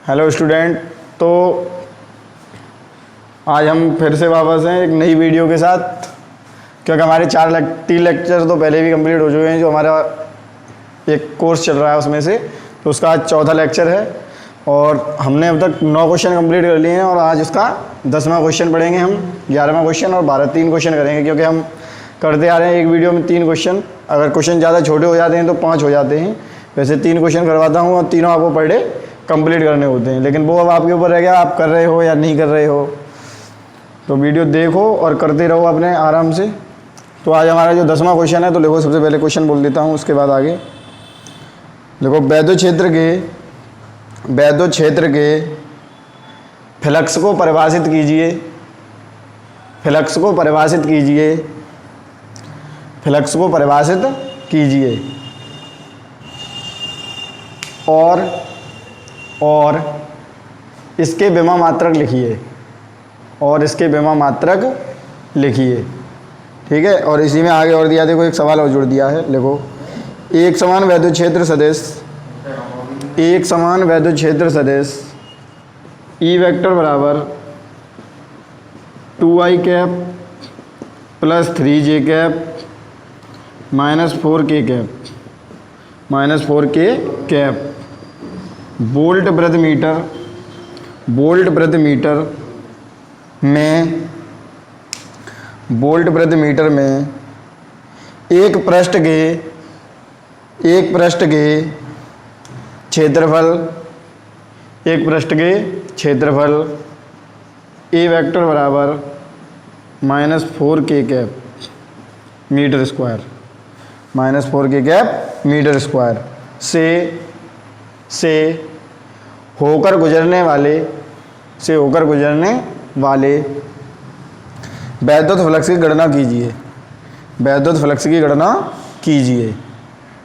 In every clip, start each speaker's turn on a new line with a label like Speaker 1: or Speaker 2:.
Speaker 1: Hello student. तो आज हम फिर से वापस हैं एक नई वीडियो के साथ, क्योंकि हमारे 3 लेक्चर तो पहले भी कंप्लीट हो चुके हैं। जो हमारा एक कोर्स चल रहा है उसमें से, तो उसका आज चौथा लेक्चर है और हमने अब तक 9 क्वेश्चन कंप्लीट कर लिए हैं और आज उसका 10वां क्वेश्चन पढ़ेंगे हम, 11वां क्वेश्चन और 3 क्वेश्चन करेंगे, क्योंकि हम करते आ रहे हैं एक वीडियो में 3 क्वेश्चन। अगर क्वेश्चन ज़्यादा छोटे हो जाते हैं तो 5 हो जाते हैं। वैसे 3 क्वेश्चन करवाता हूँ और तीनों आपको पर डे कंप्लीट करने होते हैं, लेकिन वो अब आपके ऊपर रह गया, आप कर रहे हो या नहीं कर रहे हो। तो वीडियो देखो और करते रहो अपने आराम से। तो आज हमारा जो 10वां क्वेश्चन है, तो देखो सबसे पहले क्वेश्चन बोल देता हूँ, उसके बाद आगे देखो। वैद्युत क्षेत्र के फ्लक्स को परिभाषित कीजिए। फ्लक्स को परिभाषित कीजिए। फ्लक्स को परिभाषित कीजिए और इसके विमा मात्रक लिखिए। और इसके विमा मात्रक लिखिए, ठीक है। और इसी में आगे और दिया, देखो एक सवाल और जुड़ दिया है, देखो। एक समान वैद्युत क्षेत्र सदिश ई वेक्टर बराबर 2i cap plus 3j cap minus 4k cap volt प्रति मीटर में एक पृष्ठ के क्षेत्रफल ए वेक्टर बराबर minus 4k cap metre square से होकर गुजरने वाले वैद्युत फ्लक्स की गणना कीजिए।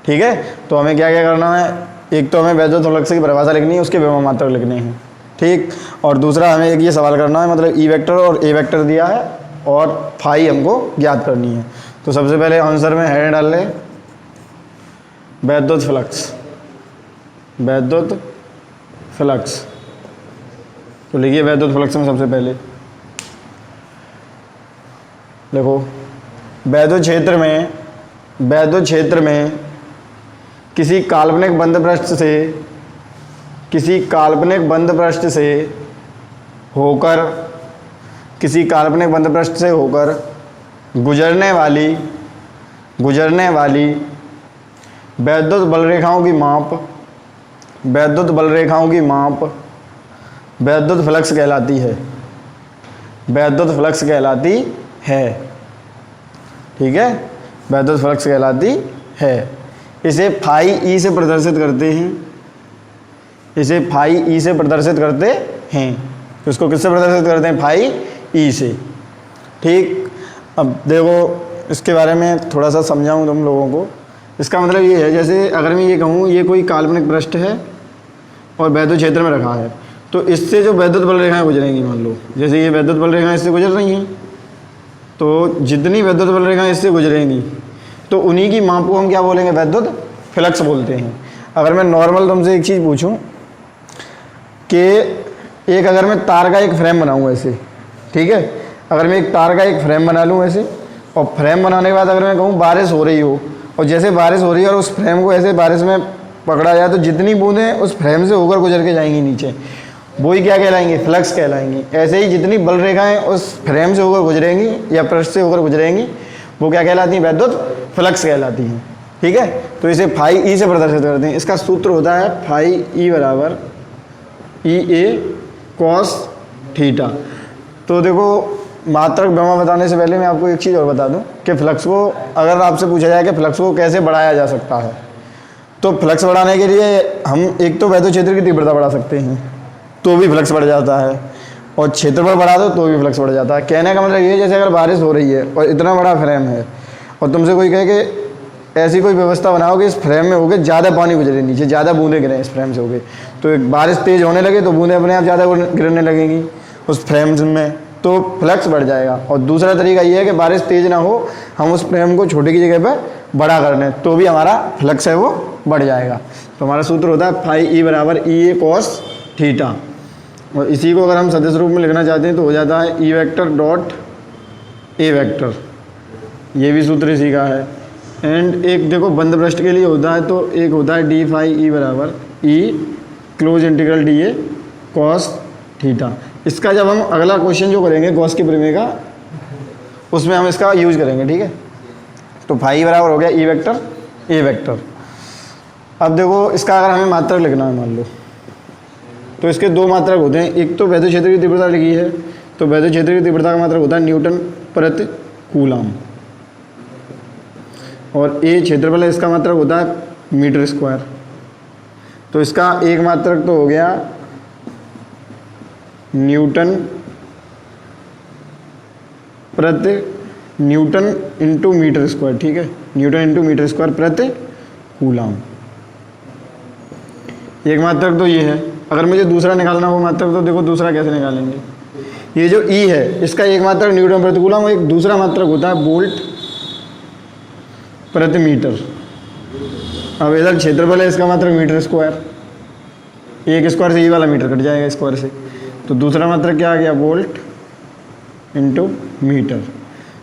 Speaker 1: ठीक है। तो हमें क्या क्या करना है, एक तो हमें वैद्युत फ्लक्स की परिभाषा लिखनी है, उसके विभव मात्रक लिखने हैं, ठीक। और दूसरा हमें एक ये सवाल करना है, मतलब ई वेक्टर और ए वेक्टर दिया है और फाई हमको ज्ञात करनी है। तो सबसे पहले आंसर में हेड डाल लें, वैद्युत फ्लक्स। तो लिखिए वैद्युत फ्लक्स में सबसे पहले देखो, वैद्युत क्षेत्र में किसी काल्पनिक बंद पृष्ठ से होकर गुजरने वाली वैद्युत बल रेखाओं की माप वैद्युत फ्लक्स कहलाती है। ठीक है, वैद्युत फ्लक्स कहलाती है। इसे फाई ई से प्रदर्शित करते हैं। इसको किससे प्रदर्शित करते हैं? फाई ई से। ठीक। अब देखो इसके बारे में थोड़ा सा समझाऊं तुम लोगों को। इसका मतलब ये है, जैसे अगर मैं ये कहूँ ये कोई काल्पनिक पृष्ठ है और वैद्युत क्षेत्र में रखा है, तो इससे जो वैद्युत बल रेखाएं गुजरेंगी, मान लो जैसे ये वैद्युत बल रेखाएं इससे गुजर रही हैं, तो जितनी वैद्युत बल रेखाएं इससे गुजरेंगी तो उन्हीं की माप को हम क्या बोलेंगे? वैद्युत फ्लक्स बोलते हैं। अगर मैं नॉर्मल तुमसे एक चीज़ पूछूं कि अगर मैं तार का एक फ्रेम बनाऊं ऐसे, ठीक है, अगर मैं एक तार का एक फ्रेम बना लूं ऐसे, और फ्रेम बनाने के बाद अगर मैं कहूँ बारिश हो रही हो, और जैसे बारिश हो रही है और उस फ्रेम को ऐसे बारिश में पकड़ा जाए, तो जितनी बूंदें उस फ्रेम से होकर गुजर के जाएंगी नीचे, वही क्या कहलाएंगी? फ्लक्स कहलाएंगी। ऐसे ही जितनी बल रेखाएं उस फ्रेम से होकर गुजरेंगी या पृष्ठ से होकर गुजरेंगी, वो क्या कहलाती हैं? वैद्युत फ्लक्स कहलाती हैं। ठीक है। तो इसे फाई ई से प्रदर्शित करते हैं। इसका सूत्र होता है फाई ई बराबर ई ए कॉस थीटा। तो देखो, मात्रक विमा बताने से पहले मैं आपको एक चीज़ और बता दूं कि फ्लक्स को, अगर आपसे पूछा जाए कि फ्लक्स को कैसे बढ़ाया जा सकता है, तो फ्लक्स बढ़ाने के लिए हम एक तो वैद्युत क्षेत्र की तीव्रता बढ़ा सकते हैं, तो भी फ्लक्स बढ़ जाता है, और क्षेत्रफल बढ़ा दो तो भी फ्लक्स बढ़ जाता है। कहने का मतलब ये है, जैसे अगर बारिश हो रही है और इतना बड़ा फ्रेम है और तुमसे कोई कहे कि ऐसी कोई व्यवस्था बनाओ कि इस फ्रेम में होके ज़्यादा पानी गुजरे नीचे, ज़्यादा बूंदें गिरें इस फ्रेम से होके, तो एक बारिश तेज़ होने लगे तो बूंदें अपने आप ज़्यादा गिरने लगेंगी उस फ्रेम में, तो फ्लक्स बढ़ जाएगा। और दूसरा तरीका ये है कि बारिश तेज़ ना हो, हम उस फ्रेम को छोटे की जगह पर बड़ा कर लें, तो भी हमारा फ्लक्स है वो बढ़ जाएगा। तो हमारा सूत्र होता है फाई ई बराबर ई ए कॉस थीटा, और इसी को अगर हम सदिश रूप में लिखना चाहते हैं तो हो जाता है ई वेक्टर डॉट ए वेक्टर, ये भी सूत्र इसी का है। एंड एक देखो बंद पृष्ठ के लिए होता है, तो एक होता है डी फाई ई बराबर E close integral D A cos theta. इसका जब हम अगला क्वेश्चन जो करेंगे गॉस के प्रमेय का, उसमें हम इसका यूज करेंगे, ठीक है। तो फाई बराबर हो गया ई वेक्टर ए वेक्टर। अब देखो इसका अगर हमें मात्रक लिखना है मान लो, तो इसके दो मात्रक होते हैं। एक तो वैद्युत क्षेत्र की तीव्रता लिखी है, तो वैद्युत क्षेत्र की तीव्रता का मात्रक होता है न्यूटन प्रति कूलम, और ए क्षेत्रफल है, इसका मात्रक होता है मीटर स्क्वायर। तो इसका एक मात्रक तो हो गया न्यूटन इंटू मीटर स्क्वायर, ठीक है, न्यूटन इंटू मीटर स्क्वायर प्रति कूलम। एक मात्रक तो ये है। अगर मुझे दूसरा निकालना हो मात्रक, तो देखो दूसरा कैसे निकालेंगे। ये जो ई है इसका एक मात्रक न्यूटन प्रति कूलम, एक दूसरा मात्रक होता है वोल्ट प्रति मीटर। अब इधर क्षेत्रफल है, इसका मात्रक मीटर स्क्वायर, एक स्क्वायर से ई वाला मीटर कट जाएगा स्क्वायर से, तो दूसरा मात्रक क्या आ गया वोल्ट इंटू मीटर।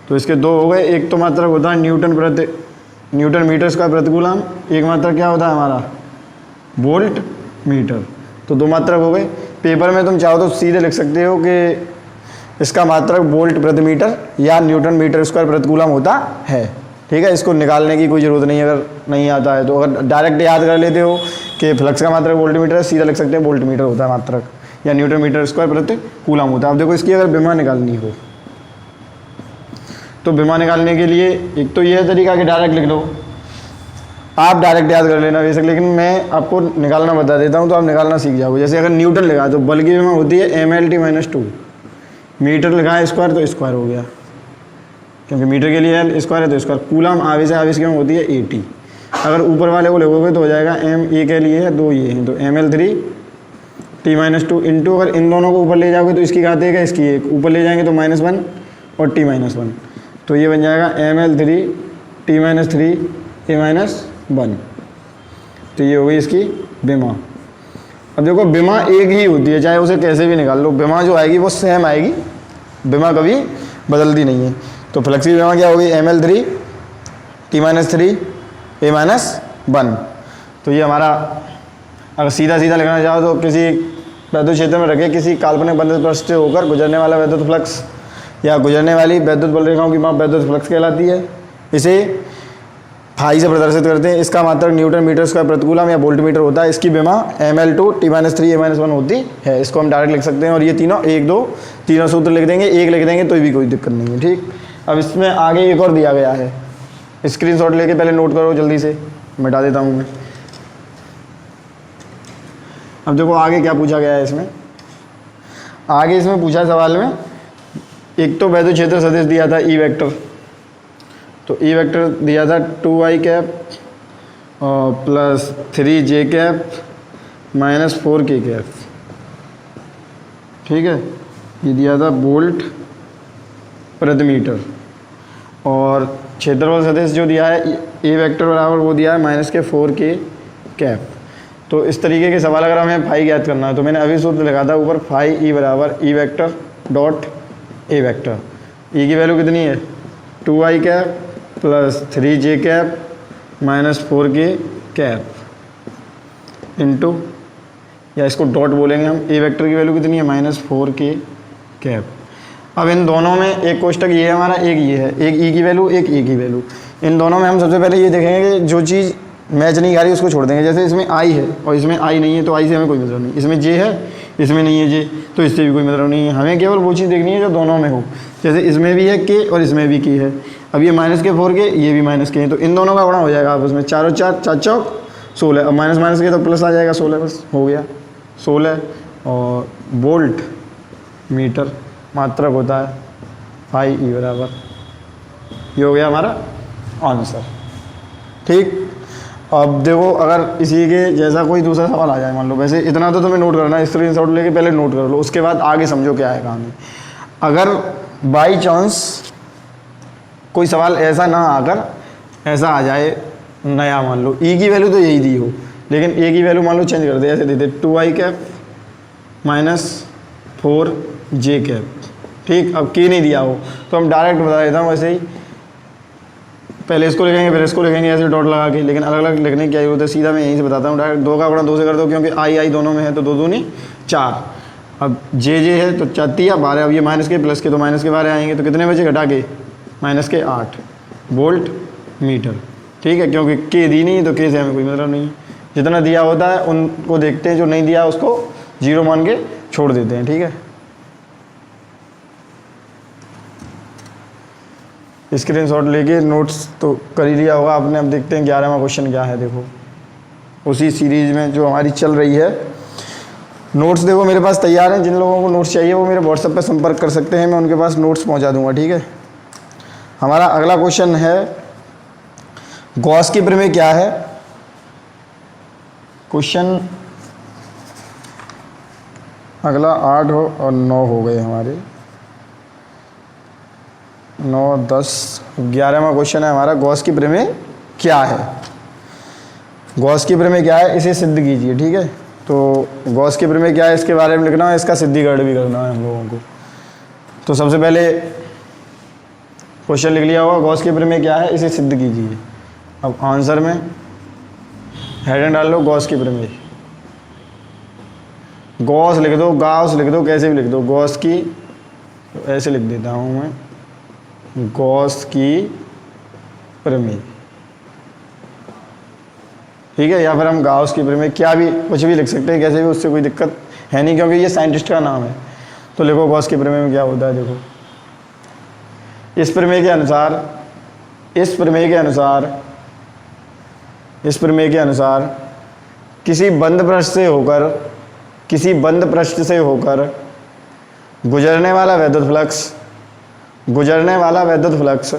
Speaker 1: तो इसके दो हो गए। एक तो मात्रक होता है न्यूटन मीटर स्क्वायर प्रति कूलम, एक मात्रक क्या होता है हमारा वोल्ट मीटर। तो दो मात्रक हो गए। पेपर में तुम चाहो तो सीधे लिख सकते हो कि इसका मात्रक वोल्ट प्रति मीटर या न्यूटन मीटर स्क्वायर प्रति कूलम होता है, ठीक है। इसको निकालने की कोई ज़रूरत नहीं है अगर नहीं आता है तो। अगर डायरेक्ट याद कर लेते हो कि फ्लक्स का मात्रक वोल्ट मीटर है, सीधा लिख सकते हैं वोल्ट मीटर होता है मात्रक, या न्यूटन मीटर स्क्वायर प्रति कूलम होता है। अब देखो इसकी अगर विमा निकालनी हो, तो विमा निकालने के लिए एक तो यह तरीका कि डायरेक्ट लिख लो, आप डायरेक्ट याद कर लेना बेशक, लेकिन मैं आपको निकालना बता देता हूँ तो आप निकालना सीख जाओगे। जैसे अगर न्यूटन लिखा तो बल की विमा होती है mLt-2, मीटर लिखा है स्क्वायर तो स्क्वायर हो गया, क्योंकि मीटर के लिए एल स्क्वायर है तो स्क्वायर। कूलम आवेश है, आवेश की विमा होती है AT। अगर ऊपर वाले को लिखोगे तो हो जाएगा m ए के लिए है, दो ये हैं, तो mL3t-2 इंटू, अगर इन दोनों को ऊपर ले जाओगे तो इसकी घात एक है, इसकी एक, ऊपर ले जाएंगे तो -1 और t-1, तो ये बन जाएगा mL3t-3 तो ये हो गई इसकी विमा। अब देखो विमा एक ही होती है, चाहे उसे कैसे भी निकाल लो, विमा जो आएगी वो सेम आएगी, विमा कभी बदलती नहीं है। तो फ्लक्स की विमा क्या होगी mL3t-3 तो ये हमारा, अगर सीधा सीधा लिखना चाहो तो किसी वैद्युत क्षेत्र में रखे किसी काल्पनिक बंद पृष्ठ से होकर गुजरने वाला वैद्युत फ्लक्स या गुजरने वाली वैद्युत बल रेखाओं की माप वैद्युत फ्लक्स कहलाती है। इसे फाई से प्रदर्शित करते हैं। इसका मात्रक न्यूटन मीटर स्क्वायर प्रति कूलम या वोल्ट मीटर होता है। इसकी विमा mL2t-3 होती है। इसको हम डायरेक्ट लिख सकते हैं, और ये तीनों एक दो तीनों सूत्र लिख देंगे, एक लिख देंगे तो भी कोई दिक्कत नहीं है, ठीक। अब इसमें आगे एक और दिया गया है, स्क्रीनशॉट लेके पहले नोट करो जल्दी से, मिटा देता हूँ मैं। अब देखो आगे क्या पूछा गया है इसमें। आगे इसमें पूछा सवाल में, एक तो वैद्युत क्षेत्र सदिश दिया था ई वेक्टर, तो ई वेक्टर दिया था 2i cap plus 3j cap minus 4k cap, ठीक है। ये दिया था वोल्ट प्रति मीटर, और क्षेत्रफल सदिश जो दिया है ए वेक्टर बराबर वो दिया है -4k कैप। तो इस तरीके के सवाल अगर हमें फाई ज्ञात करना है तो मैंने अभी सूत्र लिखा था ऊपर, फाई ई बराबर E vector dot A vector. E की वैल्यू कितनी है 2i cap plus 3j cap minus 4k cap into, या इसको डॉट बोलेंगे हम, ए वेक्टर की वैल्यू कितनी है -4k कैप। अब इन दोनों में एक कोष्टक ये है हमारा, एक ये है, एक ई की वैल्यू एक ए की वैल्यू। इन दोनों में हम सबसे पहले ये देखेंगे कि जो चीज़ मैच नहीं आ रही उसको छोड़ देंगे। जैसे इसमें आई है और इसमें आई नहीं है तो आई से हमें कोई मतलब नहीं। इसमें जे है इसमें नहीं है जे, तो इससे भी कोई मतलब नहीं है। हमें केवल वो चीज़ देखनी है जो दोनों में हो। जैसे इसमें भी है के और इसमें भी की है। अब ये -4k ये भी -k है, तो इन दोनों का गुणा हो जाएगा आपस में, 4 और 4 चौक 16। अब माइनस के तो प्लस आ जाएगा 16, बस हो गया 16। और वोल्ट मीटर मात्रक होता है फाई ई बराबर, ये हो गया हमारा आंसर, ठीक। अब देखो अगर इसी के जैसा कोई दूसरा सवाल आ जाए मान लो, वैसे इतना तो तुम्हें नोट करना है, स्क्रीनशॉट लेके पहले नोट कर लो, उसके बाद आगे समझो क्या है कहानी। अगर बाई चांस कोई सवाल ऐसा ना आकर ऐसा आ जाए नया, मान लो ई की वैल्यू तो यही दी हो लेकिन ए की वैल्यू मान लो चेंज कर दे, ऐसे दे दे 2i कैप -4j कैप। ठीक, अब के नहीं दिया हो तो हम डायरेक्ट बता देता हूँ वैसे ही, पहले इसको लिखेंगे फिर इसको लिखेंगे ऐसे डॉट लगा के, लेकिन अलग अलग लिखने की क्या जरूरत है, सीधा मैं यहीं से बताता हूँ डायरेक्ट। 2 का गुणा 2 से कर दो, क्योंकि आई दोनों में है तो 2 दूनी 4। अब जे है तो 4×3 12। अब ये माइनस के प्लस के तो माइनस के 12 आएंगे, तो कितने बचे घटा के -8 वोल्ट मीटर। ठीक है, क्योंकि के दी नहीं तो के से हमें कोई मतलब नहीं है, जितना दिया होता है उनको देखते हैं, जो नहीं दिया उसको 0 मान के छोड़ देते हैं। ठीक है, स्क्रीनशॉट लेके नोट्स तो कर ही लिया होगा आपने। अब देखते हैं 11वां क्वेश्चन क्या है। देखो उसी सीरीज में जो हमारी चल रही है, नोट्स देखो मेरे पास तैयार हैं। जिन लोगों को नोट्स चाहिए वो मेरे व्हाट्सएप पे संपर्क कर सकते हैं, मैं उनके पास नोट्स पहुंचा दूंगा। ठीक है, हमारा अगला क्वेश्चन है गॉस की प्रमेय क्या है। क्वेश्चन अगला 8 और 9 हो गए हमारे, 9 10 11वां क्वेश्चन है हमारा, गॉस की प्रमेय क्या है। गॉस की प्रमेय क्या है, इसे सिद्ध कीजिए। ठीक है, तो गॉस की प्रमेय क्या है इसके बारे में लिखना है, इसका सिद्धीकरण भी करना है हम लोगों को। तो सबसे पहले क्वेश्चन लिख लिया होगा, गॉस की प्रमेय क्या है इसे सिद्ध कीजिए। अब आंसर में हेडिंग डाल लो गॉस की प्रमेय, गॉस लिख दो, गाउस लिख दो, कैसे भी लिख दो, गॉस की, तो ऐसे लिख देता हूँ मैं, गॉस की प्रमेय। ठीक है, या फिर हम गाउस की प्रमेय, क्या भी कुछ भी लिख सकते हैं, कैसे भी, उससे कोई दिक्कत है नहीं, क्योंकि ये साइंटिस्ट का नाम है। तो लिखो गॉस की प्रमेय में क्या होता है। देखो इस प्रमेय के अनुसार किसी बंद पृष्ठ से होकर गुजरने वाला वैद्युत फ्लक्स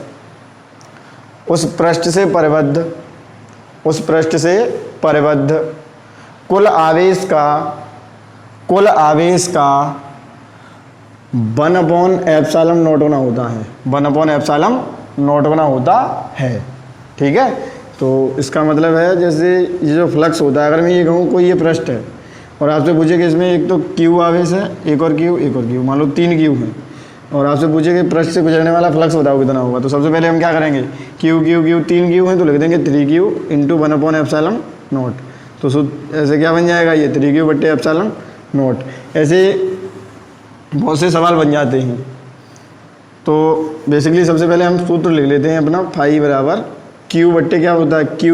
Speaker 1: उस पृष्ठ से परिबद्ध कुल आवेश का 1/ε0 गुना होता है, 1/ε0 गुना होता है। ठीक है, तो इसका मतलब है जैसे ये जो फ्लक्स होता है, अगर मैं ये कहूँ कोई ये पृष्ठ है और आपसे पूछे कि इसमें एक तो क्यू आवेश है, एक और क्यू, मान लो 3 क्यू हैं, और आपसे पूछे कि पृष्ठ से गुजरने वाला फ्लक्स बताओ कितना होगा, तो सबसे पहले हम क्या करेंगे, क्यू 3 क्यू हैं तो लिख देंगे 3Q × 1/ε0। तो ऐसे क्या बन जाएगा, ये 3Q/ε0। ऐसे बहुत से सवाल बन जाते हैं। तो बेसिकली सबसे पहले हम सूत्र लिख लेते हैं अपना, फाई बराबर Q बट्टे क्या होता है, Q ×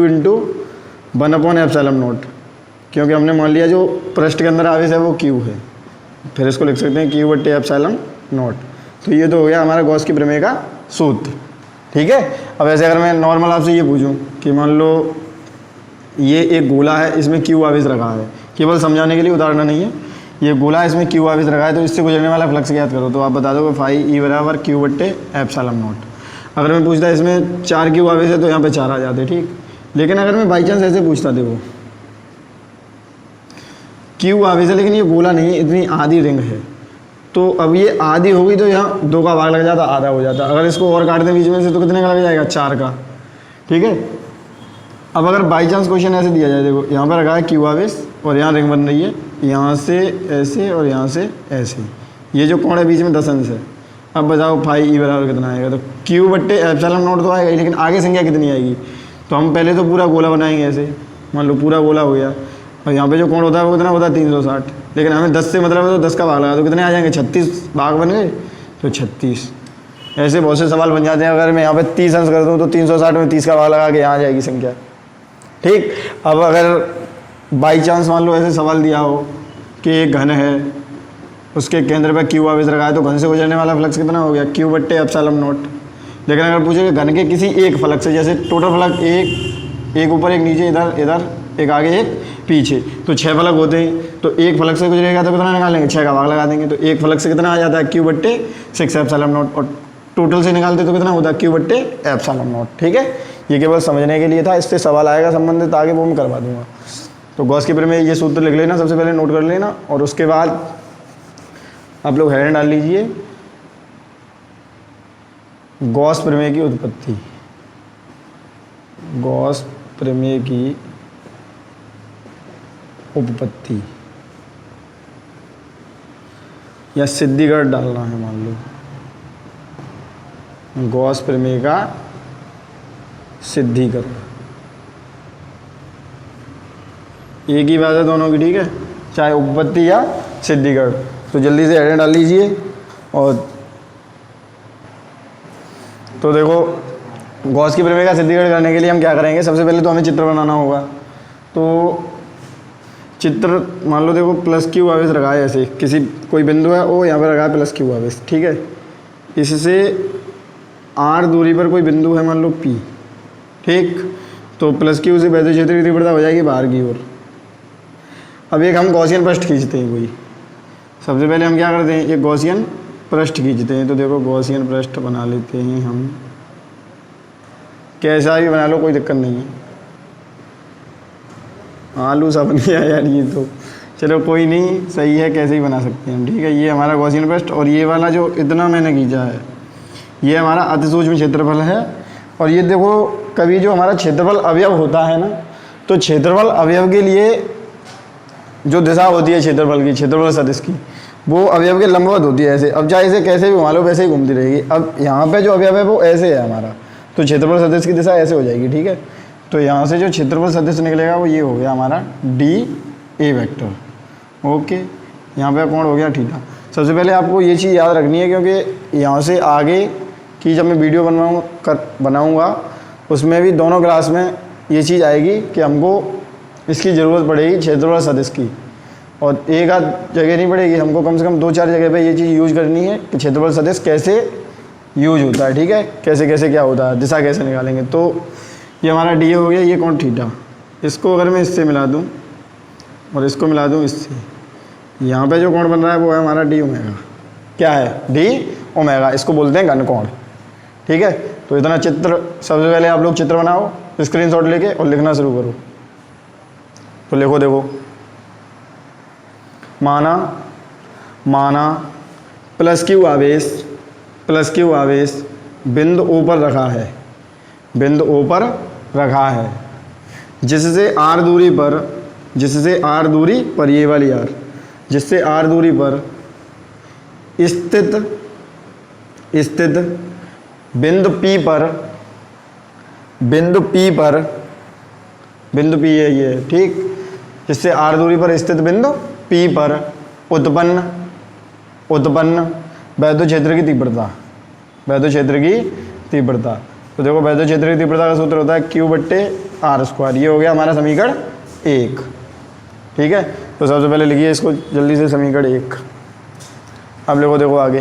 Speaker 1: 1/ε0, क्योंकि हमने मान लिया जो पृष्ठ के अंदर आवेश है वो Q है, फिर इसको लिख सकते हैं Q/ε0। तो ये तो हो गया हमारा गॉस की प्रमेय का सूत्र। ठीक है, अब ऐसे अगर मैं नॉर्मल आपसे ये पूछूं कि मान लो ये एक गोला है, इसमें Q आवेश रखा है, केवल समझाने के लिए, उदाहरण नहीं है, ये गोला है इसमें Q आवेश रखा है, तो इससे गुजरने वाला फ्लक्स ज्ञात करो, तो आप बता दो फाई E बराबर Q/ε0। अगर मैं पूछता इसमें 4 Q आवेश है तो यहाँ पे 4 आ जाते। ठीक, लेकिन अगर मैं बाई चांस ऐसे पूछता, देखो Q आवेश है लेकिन ये गोला नहीं है, इतनी आधी रिंग है, तो अब ये आधी होगी तो यहाँ 2 का भाग लग जाता, आधा हो जाता। अगर इसको और काट दें बीच में से तो कितने का लग जाएगा, 4 का। ठीक है, अब अगर बाई चांस क्वेश्चन ऐसे दिया जाए, देखो यहाँ पर रखा है Q आवेश और यहाँ रिंग बन रही है, यहाँ से ऐसे और यहाँ से ऐसे, ये जो कोण है बीच में 10 अंश है। अब बताओ फाई E बराबर कितना आएगा, तो Q/ε0 तो आएगा ही, लेकिन आगे संख्या कितनी आएगी, तो हम पहले तो पूरा गोला बनाएंगे ऐसे, मान लो पूरा गोला हो गया, और यहाँ पे जो कोण होता है वो कितना होता है 360, लेकिन हमें 10 से मतलब है तो 10 का भाग लगा तो कितने आ जाएंगे, 36 भाग बन गए, तो 36। ऐसे बहुत से सवाल बन जाते हैं। अगर मैं यहाँ पे 30 अंश कर दूँ तो 360 में 30 का भाग लगा के यहाँ आ जाएगी संख्या। ठीक, अब अगर बाई चांस मान लो ऐसे सवाल दिया हो कि एक घन है, उसके केंद्र पर Q आवेश रखा है, तो घन से गुजरने वाला फ्लक्स कितना हो गया, Q/ε0। लेकिन अगर पूछे कि घन के किसी एक फ्लक्स से, जैसे टोटल फ्लक्स एक ऊपर एक नीचे, इधर एक आगे एक पीछे, तो 6 फलक होते हैं, तो एक फलक से गुजरेगा तो कितना निकालेंगे, 6 का भाग लगा देंगे, तो एक फलक से कितना आ जाता है, Q/6ε0, और टोटल से निकालते तो कितना होता है, Q/ε0। ठीक है, ये केवल समझने के लिए था, इससे सवाल आएगा संबंधित आगे, वो मैं करवा दूंगा। तो गॉस की प्रमेय ये सूत्र लिख लेना, सबसे पहले नोट कर लेना, और उसके बाद आप लोग हेडिंग डाल लीजिए गॉस प्रमेय की उत्पत्ति। गॉस प्रमेय की उपपत्ति। या सिद्धिगढ़ डालना है, मान लो गॉस प्रमेय का सिद्धिकरण, एक ही बात है दोनों की, ठीक है, चाहे उपपत्ति या सिद्धिगढ़। तो जल्दी से हेडिंग डाल लीजिए। और तो देखो गॉस की प्रमेय का सिद्धिकरण करने के लिए हम क्या करेंगे, सबसे पहले तो हमें चित्र बनाना होगा। तो चित्र मान लो देखो प्लस क्यू आवेश रखा है, ऐसे किसी कोई बिंदु है वो यहाँ पर रखा है प्लस क्यू आवेश, ठीक है। इससे आर दूरी पर कोई बिंदु है मान लो पी, ठीक। तो प्लस क्यू से वैद्युत क्षेत्र की तीव्रता हो जाएगी बाहर की ओर। अब एक हम गॉसियन पृष्ठ खींचते हैं कोई, सबसे पहले हम क्या करते हैं, एक गॉसियन पृष्ठ खींचते हैं। तो देखो गॉसियन पृष्ठ बना लेते हैं हम, कैसा भी बना लो कोई दिक्कत नहीं है, आलू सा बन गया यार ये तो, चलो कोई नहीं, सही है, कैसे ही बना सकते हैं हम, ठीक है। ये हमारा गॉसियन पृष्ठ, और ये वाला जो इतना मैंने खींचा है ये हमारा अतिसूक्ष्म क्षेत्रफल है। और ये देखो कभी जो हमारा क्षेत्रफल अवयव होता है ना, तो क्षेत्रफल अवयव के लिए जो दिशा होती है क्षेत्रफल की, क्षेत्रफल सदिश की, वो अवयव के लंबवत होती है ऐसे। अब चाहे इसे कैसे भी घुमा लो वैसे ही घूमती रहेगी। अब यहाँ पे जो अवयव है वो ऐसे है हमारा, तो क्षेत्रफल सदिश की दिशा ऐसे हो जाएगी, ठीक है। तो यहाँ से जो क्षेत्रफल सदिश निकलेगा वो ये हो गया हमारा डी ए वेक्टर, ओके। यहाँ पे कोण हो गया थीटा। सबसे पहले आपको ये चीज़ याद रखनी है, क्योंकि यहाँ से आगे की जब मैं वीडियो बनाऊँगा उसमें भी दोनों क्लास में ये चीज़ आएगी कि हमको इसकी ज़रूरत पड़ेगी क्षेत्रफल सदिश की, और एक आध जगह नहीं पड़ेगी, हमको कम से कम 2-4 जगह पे ये चीज़ यूज करनी है कि क्षेत्रफल सदिश कैसे यूज होता है, ठीक है, कैसे कैसे क्या होता है, दिशा कैसे निकालेंगे। तो ये हमारा डी हो गया, ये कोण थीटा। इसको अगर मैं इससे मिला दूँ और इसको मिला दूँ इससे, यहाँ पे जो कोण बन रहा है वो है हमारा डी ओमेगा। क्या है, डी ओमेगा, इसको बोलते हैं घन कोण, ठीक है। तो इतना चित्र, सबसे पहले आप लोग चित्र बनाओ स्क्रीनशॉट लेके और लिखना शुरू करो। तो लिखो, देखो माना प्लस क्यू आवेश बिंदु ओ पर रखा है, बिंदु ओ पर रखा है, जिससे आर दूरी पर ये वाली आर, जिससे आर दूरी पर स्थित बिंदु पी है ये, ठीक, जिससे आर दूरी पर स्थित बिंदु पी पर उत्पन्न वैद्युत क्षेत्र की तीव्रता, तो देखो वैद्युत क्षेत्र की तीव्रता का सूत्र होता है Q/R²। ये हो गया हमारा समीकरण 1, ठीक है। तो सबसे पहले लिखिए इसको जल्दी से, समीकरण 1। अब लिखो, देखो आगे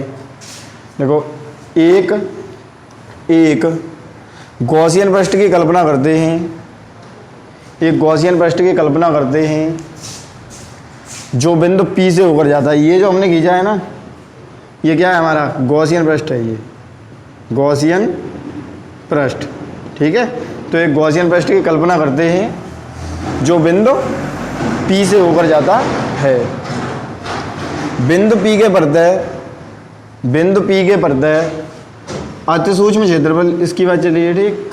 Speaker 1: देखो, एक गॉसियन पृष्ठ की कल्पना करते हैं, जो बिंदु P से होकर जाता है। ये जो हमने खींचा है ना, ये क्या है हमारा गॉसियन पृष्ठ है, ये गॉसियन पृष्ठ, ठीक है। तो एक गॉसियन पृष्ठ की कल्पना करते हैं जो बिंदु P से होकर जाता है। बिंदु P के प्रत्यय अतिसूक्ष्म क्षेत्रफल, इसकी बात चलिए, ठीक।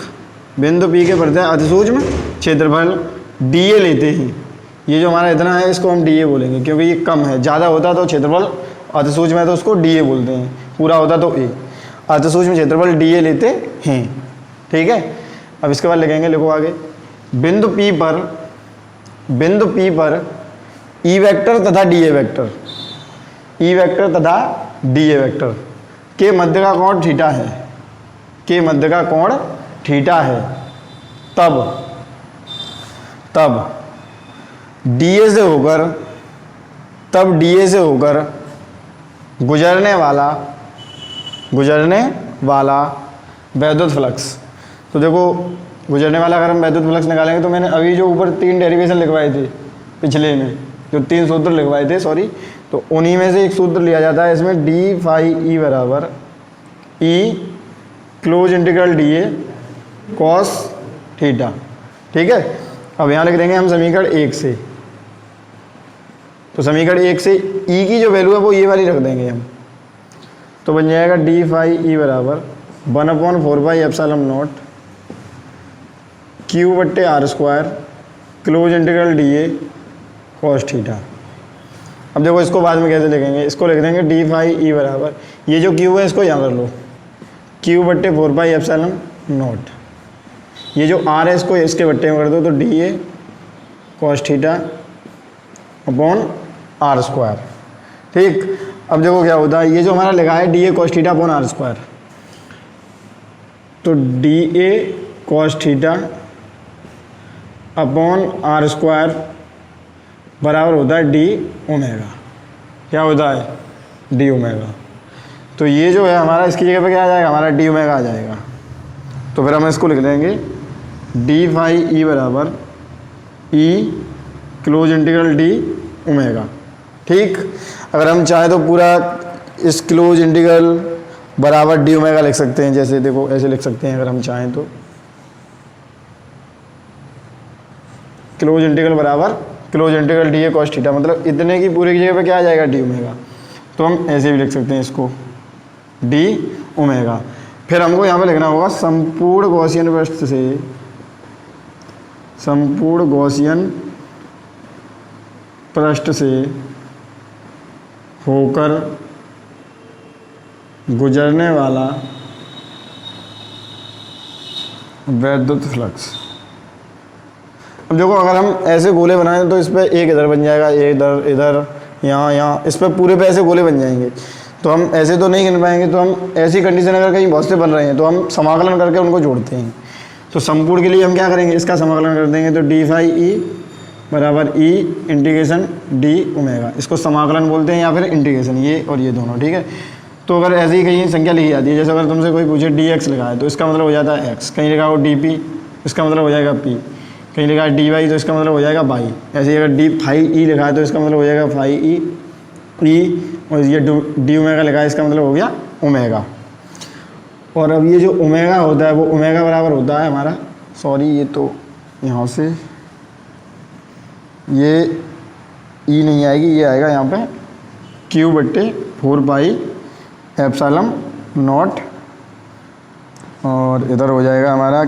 Speaker 1: बिंदु P के प्रत्यय अतिसूक्ष्म क्षेत्रफल DA लेते हैं। ये जो हमारा इतना है इसको हम DA बोलेंगे, क्योंकि ये कम है, ज़्यादा होता तो क्षेत्रफल अतिसूक्ष्म है तो उसको DA बोलते हैं, पूरा होता तो A। अतिसूक्ष्म क्षेत्रफल DA लेते हैं, ठीक है। अब इसके बाद लिखेंगे, लिखो आगे, बिंदु P पर E वेक्टर तथा DA वेक्टर के मध्य का कोण थीटा है, तब DA से होकर गुजरने वाला वैद्युत फ्लक्स। तो देखो गुजरने वाला अगर हम वैद्युत फ्लक्स निकालेंगे, तो मैंने अभी जो ऊपर 3 डेरिवेशन लिखवाए थे, पिछले में जो 3 सूत्र लिखवाए थे, सॉरी, तो उन्हीं में से एक सूत्र लिया जाता है इसमें, डी फाई ई बराबर E close integral DA cos theta, ठीक है। अब यहाँ लिख देंगे हम समीकरण 1 से, तो समीकरण 1 से E की जो वैल्यू है वो ये वाली रख देंगे हम, तो बन जाएगा डी फाई ई बराबर 1/4πε0 Q/R² close integral DA cos theta. अब देखो इसको बाद में कैसे लिखेंगे, इसको लिख देंगे डी फाई ई बराबर, ये जो क्यू है इसको यहाँ कर लो, क्यू बट्टे 4 पाई एप्सिलॉन नॉट, ये जो आर है इसको इसके बट्टे में कर दो, तो D A cos theta upon R square. ठीक, अब देखो क्या होता है, ये जो हमारा लिखा है D A cos theta upon R square, तो D A cos theta upon R square बराबर होता है डी ओमेगा। क्या होता है, डी ओमेगा। तो ये जो है हमारा इसकी जगह पे क्या आ जाएगा, हमारा डी ओमेगा आ जाएगा। तो फिर हम इसको लिख लेंगे डी फाई ई बराबर E close integral D omega. ठीक, अगर हम चाहें तो पूरा इस क्लोज इंटीग्रल बराबर डी ओमेगा लिख सकते हैं, जैसे देखो ऐसे लिख सकते हैं अगर हम चाहें तो, क्लोज इंटीग्रल बराबर close integral D A cos theta, मतलब इतने की पूरे की जगह पे क्या आ जाएगा, डी ओमेगा। तो हम ऐसे भी लिख सकते हैं इसको डी ओमेगा। फिर हमको यहाँ पे लिखना होगा संपूर्ण गॉसियन पृष्ठ से, संपूर्ण गॉसियन पृष्ठ से होकर गुजरने वाला वैद्युत फ्लक्स। अब देखो अगर हम ऐसे गोले बनाएं तो इस पर एक इधर बन जाएगा, इधर इधर यहाँ यहाँ, इस पर पूरे पे ऐसे गोले बन जाएंगे। तो हम ऐसे तो नहीं गिन पाएंगे, तो हम ऐसी कंडीशन अगर कहीं बहुत से बन रहे हैं तो हम समाकलन करके उनको जोड़ते हैं। तो संपूर्ण के लिए हम क्या करेंगे, इसका समाकलन कर देंगे, तो डी फाई ई बराबर ई इंटीग्रेशन डी ओमेगा, इसको समाकलन बोलते हैं या फिर इंटीग्रेशन, ये और ये दोनों। ठीक है, तो अगर ऐसी ही कहीं संख्या लिखी जाती है, जैसे अगर तुमसे कोई पूछे डी एक्स लिखा है तो इसका मतलब हो जाता है एक्स, कहीं लिखा हो डी पी इसका मतलब हो जाएगा पी, कहीं लिखा है डी वाई तो इसका मतलब हो जाएगा वाई। ऐसे ही अगर डी फाई ई लिखा है तो इसका मतलब हो जाएगा फाई ई ई, और ये डी ओमेगा लिखा है इसका मतलब हो गया ओमेगा। और अब ये जो ओमेगा होता है वो ओमेगा बराबर होता है हमारा, सॉरी ये तो यहाँ से ये ई नहीं आएगी, ये आएगा यहाँ पे क्यू बट्टे 4 पाई एप्सिलॉन नॉट, और इधर हो जाएगा हमारा,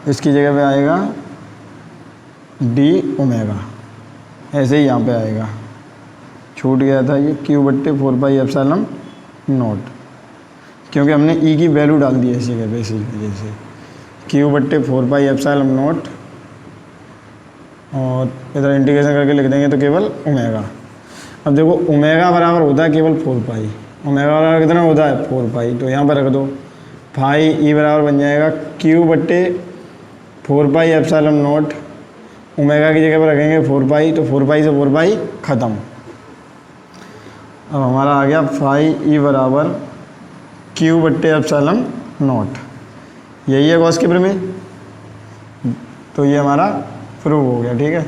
Speaker 1: इसकी जगह पे आएगा डी ओमेगा, ऐसे ही यहाँ पे आएगा, छूट गया था ये क्यू बट्टे 4 पाई एप्सिलॉन नॉट, क्योंकि हमने ई की वैल्यू डाल दी है इसी जगह पे, इसी वजह से क्यू बट्टे 4 पाई एप्सिलॉन नॉट, और इधर इंटीग्रेशन करके लिख देंगे तो केवल ओमेगा। अब देखो ओमेगा बराबर होता है केवल 4 पाई, ओमेगा बराबर कितना होता है 4 पाई, तो यहाँ पर रख दो फाई ई बराबर बन जाएगा क्यू बट्टे 4 पाई एप्सिलॉन नॉट, ओमेगा की जगह पर रखेंगे 4 पाई, तो 4 पाई से 4 पाई ख़त्म। अब हमारा आ गया फाई ई बराबर क्यू बट्टे एप्सिलॉन नॉट, यही है गॉस के प्रमेय, तो ये हमारा प्रूव हो गया। ठीक है,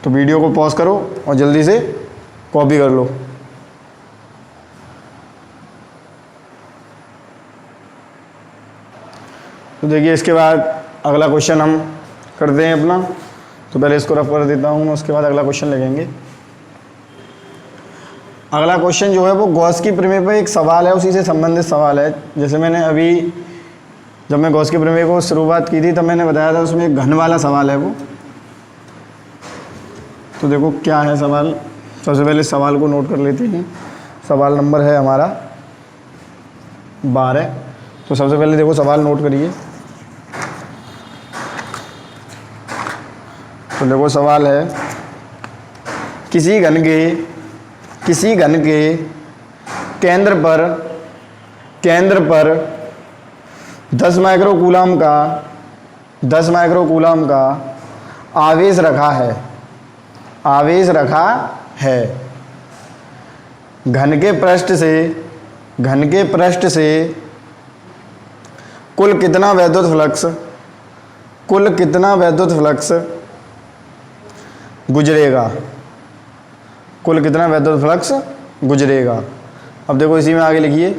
Speaker 1: तो वीडियो को पॉज करो और जल्दी से कॉपी कर लो। तो देखिए इसके बाद अगला क्वेश्चन हम करते हैं अपना, तो पहले इसको रफ कर देता हूँ, उसके बाद अगला क्वेश्चन लगेंगे। अगला क्वेश्चन जो है वो गॉस की प्रमेय पर एक सवाल है, उसी से संबंधित सवाल है। जैसे मैंने अभी जब मैं गॉस के प्रमेय को शुरुआत की थी तब मैंने बताया था उसमें एक घन वाला सवाल है वो। तो देखो क्या है सवाल, सबसे पहले सवाल को नोट कर लेते हैं। सवाल नंबर है हमारा 12। तो सबसे पहले देखो सवाल नोट करिए। तो देखो सवाल है, किसी घन के केंद्र पर 10 माइक्रोकूलम का आवेश रखा है। घन के पृष्ठ से कुल कितना वैद्युत फ्लक्स गुजरेगा। अब देखो इसी में आगे लिखिए,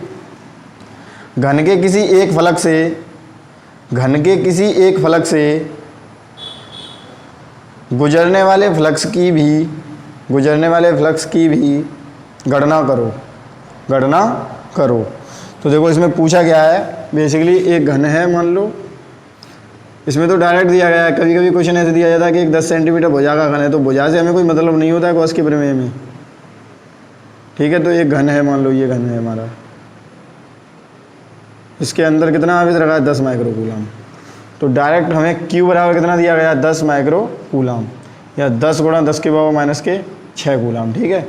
Speaker 1: घन के किसी एक फलक से गुजरने वाले फ्लक्स की भी गणना करो। तो देखो इसमें पूछा क्या है, बेसिकली एक घन है, मान लो इसमें तो डायरेक्ट दिया गया है। कभी कभी क्वेश्चन ऐसे दिया जाता है कि एक 10 सेंटीमीटर भुजा का घन है, तो भुजा से हमें कोई मतलब नहीं होता है गॉस के प्रमेय में, ठीक है। तो ये घन है, मान लो ये घन है हमारा, इसके अंदर कितना आवेश रखा है 10 माइक्रो कूलम, तो डायरेक्ट हमें Q बराबर कितना दिया गया 10 माइक्रो कूलम या 10 गुणा 10 के पावर माइनस के 6 कूलम, ठीक है।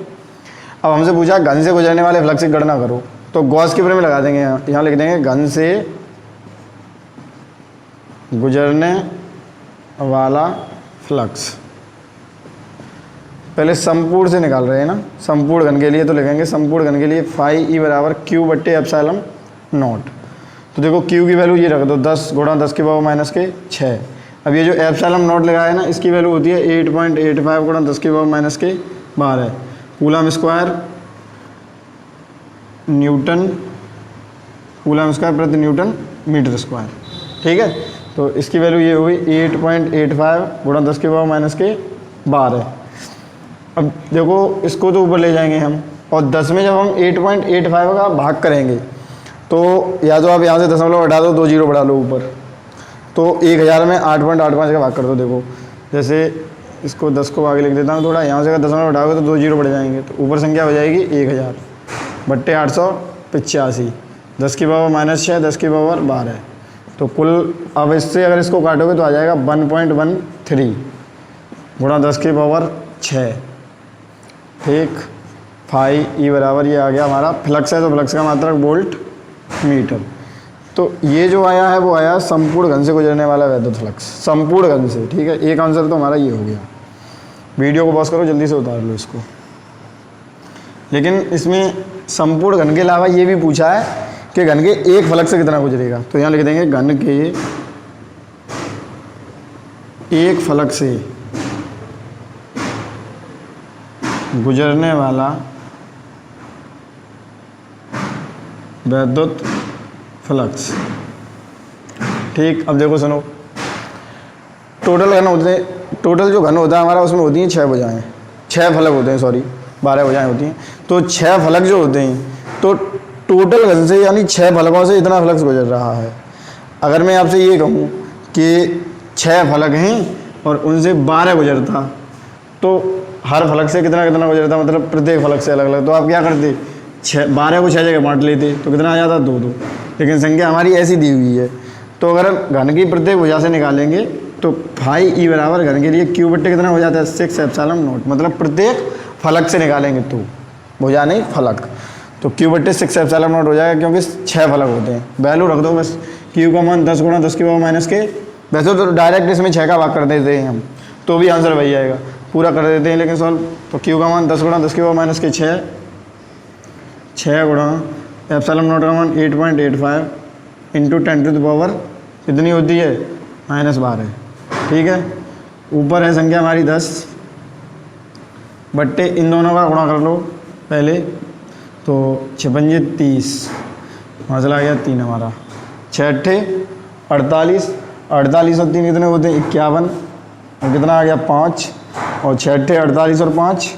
Speaker 1: अब हमसे पूछा घन से गुजरने वाले फ्लक्स की गणना करो, तो गॉस के प्रमेय लगा देंगे। यहाँ लिख देंगे घन से गुजरने वाला फ्लक्स, पहले संपूर्ण से निकाल रहे हैं ना, संपूर्ण घन के लिए तो लिखेंगे संपूर्ण घन के लिए फाई ई बराबर Q बट्टे एप्सिलॉन नॉट। तो देखो Q की वैल्यू ये रख दो 10 गुणा 10 के पावर माइनस के 6। अब ये जो एप्सिलॉन नॉट लगाया है ना, इसकी वैल्यू होती है 8.85 गुणा 10 के पावर माइनस के 12 coulomb square Newton, coulomb square प्रति न्यूटन मीटर स्क्वायर, ठीक है। तो इसकी वैल्यू ये हुई 8.85 गुणा 10 के पावर माइनस के 12। अब देखो इसको तो ऊपर ले जाएंगे हम, और 10 में जब हम 8.85 का भाग करेंगे तो या तो आप यहाँ से दशमलव हटा दो, 2 जीरो बढ़ा लो ऊपर, तो 1000 में 8.85 का भाग कर दो। देखो जैसे इसको 10 को आगे लिख देता हूँ थोड़ा, यहाँ से अगर दशमलव हटाओगे तो 2 जीरो बढ़ जाएंगे, तो ऊपर संख्या हो जाएगी 1000 बट्टे 885, 10 की पावर माइनस 6, 10 की पावर 12। तो कुल अब इससे अगर इसको काटोगे तो आ जाएगा 1.13 गुणा 10 की पावर 6, ठीक। फाई ई बराबर ये आ गया हमारा फ्लक्स है, तो फ्लक्स का मात्रक वोल्ट मीटर। तो ये जो आया है वो आया संपूर्ण घन से गुजरने वाला वैद्युत फ्लक्स, संपूर्ण घन से, ठीक है। एक आंसर तो हमारा ये हो गया। वीडियो को पॉज करो, जल्दी से उतार लो इसको। लेकिन इसमें संपूर्ण घन के अलावा ये भी पूछा है कि घन के एक फलक से कितना गुजरेगा, तो यहाँ लिख देंगे घन के एक फलक से गुजरने वाला वैद्युत फ्लक्स, ठीक। अब देखो सुनो, टोटल घन होते हैं, टोटल जो घन होता है हमारा उसमें होती हैं 6 भुजाएं, 6 फलक होते हैं, सॉरी 12 भुजाएं होती हैं। तो 6 फलक जो होते हैं, तो टोटल घन से यानी 6 फलकों से इतना फ्लक्स गुजर रहा है। अगर मैं आपसे ये कहूँ कि 6 फलक हैं और उनसे 12 गुजरता, तो हर फलक से कितना कितना गुजरता, मतलब प्रत्येक फलक से अलग अलग, तो आप क्या करते 12 को 6 जगह बांट लेते, तो कितना आ जाता 2 2। लेकिन संख्या हमारी ऐसी दी हुई है, तो अगर घन की प्रत्येक भुजा से निकालेंगे तो फाई ई बराबर घन के लिए Q बट्टे कितना हो जाता है 6 एप्सिलॉन नॉट, मतलब प्रत्येक फलक से निकालेंगे तो भुजा नहीं फलक, तो Q बट्टे 6 एप्सिलॉन नॉट हो जाएगा, क्योंकि 6 फलक होते हैं। वैल्यू रख दो बस, Q का मान 10 गुणा 10 की पावर माइनस के, वैसे तो डायरेक्ट इसमें 6 का भाग कर देते हैं हम, तो भी आंसर वही आएगा, पूरा कर देते हैं लेकिन सॉल्व। तो Q का मान 10 गुणा 10 की पावर माइनस के 6 गुणा एप्सिलॉन नॉट का मान 8.85 इंटू 10 टू द पावर कितनी होती है -12, ठीक है। ऊपर है संख्या हमारी 10 बट्टे इन दोनों का गुणा कर लो पहले, तो 56 30, वहाँ चला गया 3 हमारा, 6 अट्ठे 48, 48 और 3 कितने होते हैं 51, और कितना आ गया 5, और 6 अट्ठे 48 और 5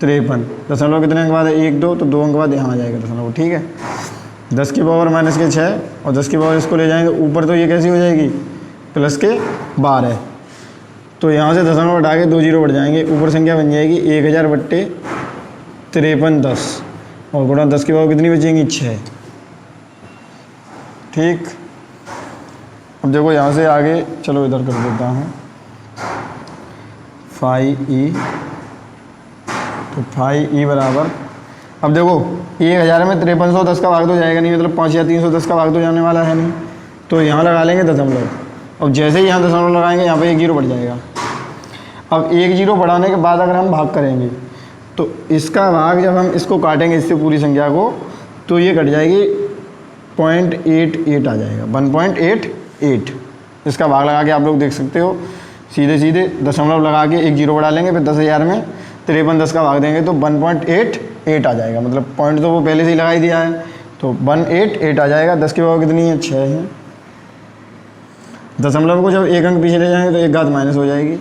Speaker 1: 53, दशमलव कितने अंक बाद है 1 2, तो 2 अंक बाद यहाँ आ जाएगा दशमलव, ठीक है। 10 की पावर माइनस के 6 और 10 की पावर इसको ले जाएंगे ऊपर, तो ये कैसी हो जाएगी प्लस के 12, तो यहाँ से दशमलव हटा के 2 जीरो बढ़ जाएंगे, ऊपर संख्या बन जाएगी 1000 बट्टे 53 10, और गुणा 10 की पावर कितनी बचेंगी 6, ठीक। अब देखो यहाँ से आगे चलो इधर कर देता हूँ, फाई ई, तो फाई ई बराबर, अब देखो 1000 में 5310 का भाग तो जाएगा नहीं, मतलब 5 या 310 का भाग तो जाने वाला है नहीं, तो यहाँ लगा लेंगे दशमलव। अब जैसे ही यहाँ दशमलव लगाएंगे यहाँ पे 1 जीरो बढ़ जाएगा। अब 1 जीरो बढ़ाने के बाद अगर हम भाग करेंगे तो इसका भाग जब हम इसको काटेंगे इससे पूरी संख्या को, तो ये कट जाएगी 0.88 आ जाएगा, 1.88। इसका भाग लगा के आप लोग देख सकते हो, सीधे सीधे दशमलव लगा के 1 जीरो बढ़ा लेंगे, फिर 10,000 में 5310 का भाग देंगे तो 1.88 आ जाएगा, मतलब पॉइंट तो वो पहले से ही लगा ही दिया है, तो 188 आ जाएगा। 10 की पावर कितनी है 6 है, दशमलव को जब 1 अंक पीछे ले जाएंगे तो 1 घात माइनस हो जाएगी।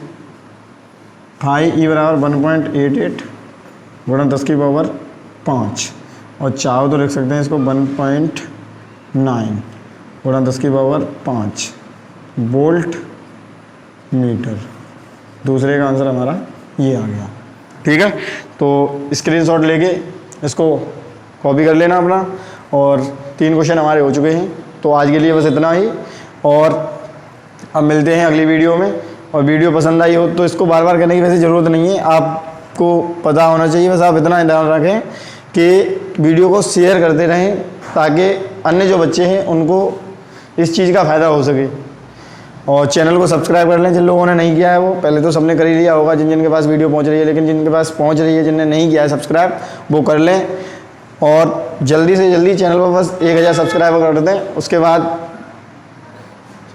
Speaker 1: फाई ई बराबर 1.88 गुणा 10 की पावर 5, और चाहो तो लिख सकते हैं इसको 1.9 गुणा 10 की पावर 5, वोल्ट मीटर। दूसरे का आंसर हमारा ये आ गया। ठीक है, तो स्क्रीनशॉट लेके इसको कॉपी कर लेना अपना। और 3 क्वेश्चन हमारे हो चुके हैं। तो आज के लिए बस इतना ही, और अब मिलते हैं अगली वीडियो में। और वीडियो पसंद आई हो तो इसको बार बार करने की वैसे ज़रूरत नहीं है, आपको पता होना चाहिए। बस आप इतना ध्यान रखें कि वीडियो को शेयर करते रहें, ताकि अन्य जो बच्चे हैं उनको इस चीज़ का फ़ायदा हो सके। और चैनल को सब्सक्राइब कर लें जिन लोगों ने नहीं किया है। वो पहले तो सबने कर ही लिया होगा जिन जिनके पास वीडियो पहुंच रही है, लेकिन जिनके पास पहुंच रही है, जिनने नहीं किया है सब्सक्राइब, वो कर लें। और जल्दी से जल्दी चैनल पर बस 1000 सब्सक्राइबर कर दें। उसके बाद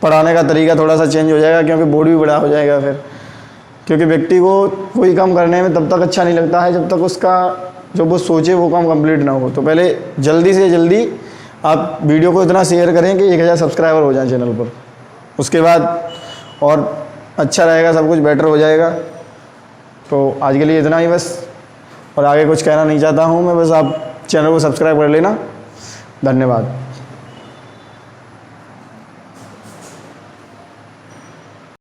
Speaker 1: पढ़ाने का तरीका थोड़ा सा चेंज हो जाएगा, क्योंकि बोर्ड भी बड़ा हो जाएगा फिर। क्योंकि व्यक्ति को कोई काम करने में तब तक अच्छा नहीं लगता है जब तक उसका जो वो सोचे वो काम कंप्लीट ना हो। तो पहले जल्दी से जल्दी आप वीडियो को इतना शेयर करें कि 1000 सब्सक्राइबर हो जाए चैनल पर। उसके बाद और अच्छा रहेगा, सब कुछ बेटर हो जाएगा। तो आज के लिए इतना ही बस, और आगे कुछ कहना नहीं चाहता हूँ मैं। बस आप चैनल को सब्सक्राइब कर लेना। धन्यवाद।